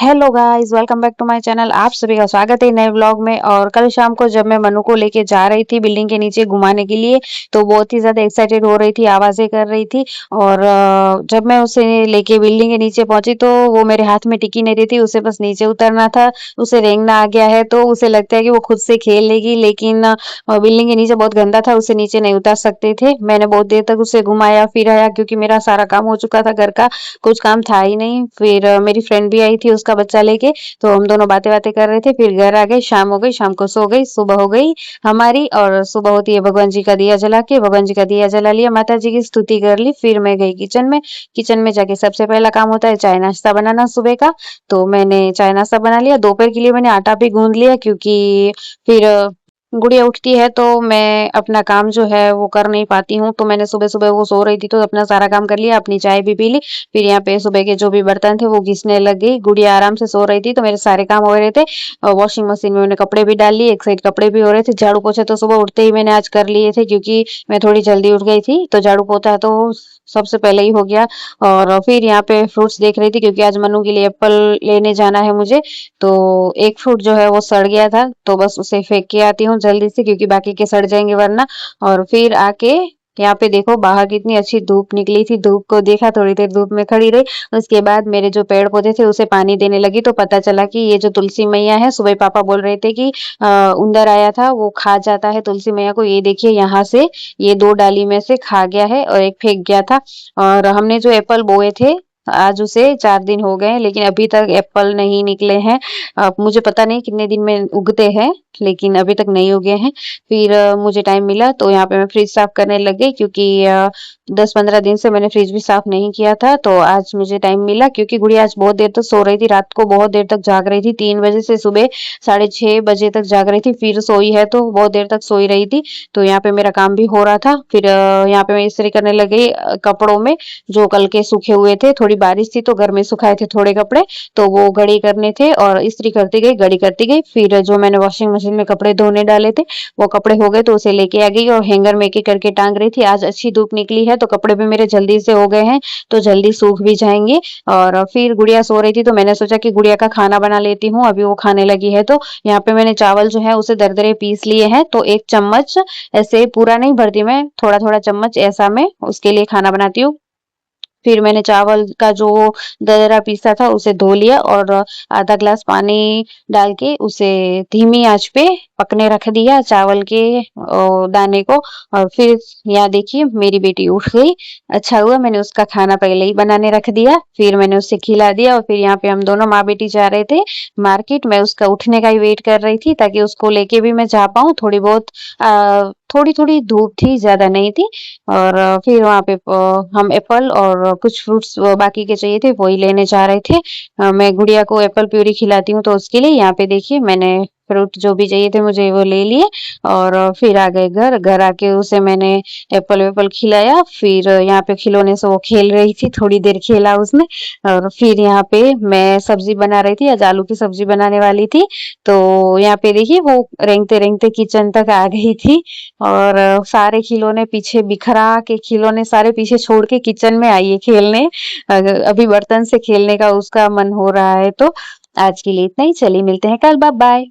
Hello guys, welcome back to my channel. आप सभी का स्वागत है नए व्लॉग में। और कल शाम को जब मैं मनु को लेके जा रही थी बिल्डिंग के नीचे घुमाने के लिए, तो बहुत ही ज़्यादा एक्साइटेड हो रही थी, आवाज़ें कर रही थी। और जब मैं उसे लेके बिल्डिंग के नीचे पहुंची तो वो मेरे हाथ में टिकी नहीं रही थी। उसे बस नीचे उतरना था। उसे रेंगना आ गया है तो उसे लगता है कि वो खुद से खेल लेगी, लेकिन बिल्डिंग के नीचे बहुत गंदा था, उसे नीचे नहीं उतार सकते थे। मैंने बहुत देर तक उसे घुमाया फिराया क्योंकि मेरा सारा काम हो चुका था घर का, कुछ काम था ही नहीं। फिर मेरी फ्रेंड भी आई थी उसका बच्चा लेके, तो हम दोनों बातें बातें कर रहे थे। फिर घर आ गए, शाम हो गई, शाम को सो गई, सुबह हो गई हमारी। और सुबह होती है भगवान जी का दिया जला के, भगवान जी का दिया जला लिया, माता जी की स्तुति कर ली। फिर मैं गई किचन में। किचन में जाके सबसे पहला काम होता है चाय नाश्ता बनाना सुबह का। तो मैंने चाय नाश्ता बना लिया। दोपहर के लिए मैंने आटा भी गूंद लिया क्योंकि फिर गुड़िया उठती है तो मैं अपना काम जो है वो कर नहीं पाती हूँ। तो मैंने सुबह सुबह, वो सो रही थी तो अपना सारा काम कर लिया, अपनी चाय भी पी ली। फिर यहाँ पे सुबह के जो भी बर्तन थे वो घिसने लग गई। गुड़िया आराम से सो रही थी तो मेरे सारे काम हो रहे थे। और वॉशिंग मशीन में मैंने कपड़े भी डाल लिए, एक साइड कपड़े भी हो रहे थे। झाड़ू पोछा तो सुबह उठते ही मैंने आज कर लिए थे क्योंकि मैं थोड़ी जल्दी उठ गई थी, तो झाड़ू पोछा तो सबसे पहले ही हो गया। और फिर यहाँ पे फ्रूट्स देख रही थी क्योंकि आज मनु के लिए एप्पल लेने जाना है मुझे। तो एक फ्रूट जो है वो सड़ गया था, तो बस उसे फेंक के आती हूँ जल्दी से क्योंकि बाकी के सड़ जाएंगे वरना। और फिर आके यहाँ पे देखो बाहर कितनी अच्छी धूप निकली थी। धूप को देखा, थोड़ी देर धूप में खड़ी रही। उसके बाद मेरे जो पेड़ पौधे थे उसे पानी देने लगी, तो पता चला कि ये जो तुलसी मैया है, सुबह पापा बोल रहे थे कि उंदर आया था वो खा जाता है तुलसी मैया को। ये देखिए यहाँ से ये 2 डाली में से खा गया है और एक फेंक गया था। और हमने जो एप्पल बोए थे, आज उसे 4 दिन हो गए हैं लेकिन अभी तक एप्पल नहीं निकले हैं। मुझे पता नहीं कितने दिन में उगते हैं, लेकिन अभी तक नहीं उगे हैं। फिर मुझे टाइम मिला तो यहाँ पे मैं फ्रिज साफ करने लग गई क्योंकि 10-15 दिन से मैंने फ्रिज भी साफ नहीं किया था। तो आज मुझे टाइम मिला क्योंकि गुड़िया आज बहुत देर तक सो रही थी, रात को बहुत देर तक जाग रही थी। 3 बजे से सुबह 6:30 बजे तक जाग रही थी, फिर सोई है तो बहुत देर तक सोई रही थी। तो यहाँ पे मेरा काम भी हो रहा था। फिर यहाँ पे मैं इस्त्री करने लग गई कपड़ों में, जो कल के सूखे हुए थे। थोड़ी बारिश थी तो घर में सुखाए थे थोड़े कपड़े, तो वो घड़ी करने थे और इस्त्री करती गई, घड़ी करती गई। फिर जो मैंने वॉशिंग मशीन में कपड़े धोने डाले थे वो कपड़े हो गए तो उसे लेके आ गई और हैंगर में एक-एक करके टांग रही थी। आज अच्छी धूप निकली है तो कपड़े भी मेरे जल्दी से हो गए हैं, तो जल्दी सूख भी जाएंगे। और फिर गुड़िया सो रही थी तो मैंने सोचा कि गुड़िया का खाना बना लेती हूँ, अभी वो खाने लगी है। तो यहाँ पे मैंने चावल जो है उसे दरदरे पीस लिए हैं, तो 1 चम्मच, ऐसे पूरा नहीं भरती मैं, थोड़ा-थोड़ा चम्मच ऐसा मैं उसके लिए खाना बनाती हूँ। फिर मैंने चावल का जो दरदरा पीसा था उसे धो लिया और आधा ग्लास पानी डाल के उसे धीमी आंच पे पकने रख दिया, चावल के दाने को। और फिर यहाँ देखिए मेरी बेटी उठ गई। अच्छा हुआ मैंने उसका खाना पहले ही बनाने रख दिया, फिर मैंने उसे खिला दिया। और फिर यहाँ पे हम दोनों माँ बेटी जा रहे थे मार्केट। मैं उसका उठने का ही वेट कर रही थी ताकि उसको लेके भी मैं जा पाऊँ। थोड़ी बहुत थोड़ी-थोड़ी धूप थी, ज़्यादा नहीं थी। और फिर वहाँ पे हम एप्पल और कुछ फ्रूट्स बाकी के चाहिए थे वही लेने जा रहे थे। मैं गुड़िया को एप्पल प्यूरी खिलाती हूँ तो उसके लिए यहाँ पे देखिए मैंने फ्रूट जो भी चाहिए थे मुझे वो ले लिए। और फिर आ गए घर। घर आके उसे मैंने एप्पल वेप्पल खिलाया। फिर यहाँ पे खिलौने से वो खेल रही थी, थोड़ी देर खेला उसने। और फिर यहाँ पे मैं सब्जी बना रही थी, आज आलू की सब्जी बनाने वाली थी। तो यहाँ पे देखिए वो रेंगते-रेंगते किचन तक आ गई थी। और सारे खिलौने पीछे बिखरा के, खिलौने सारे पीछे छोड़ के किचन में आई है खेलने। अभी बर्तन से खेलने का उसका मन हो रहा है। तो आज के लिए इतना ही, चलिए मिलते हैं कल, बाय बाय।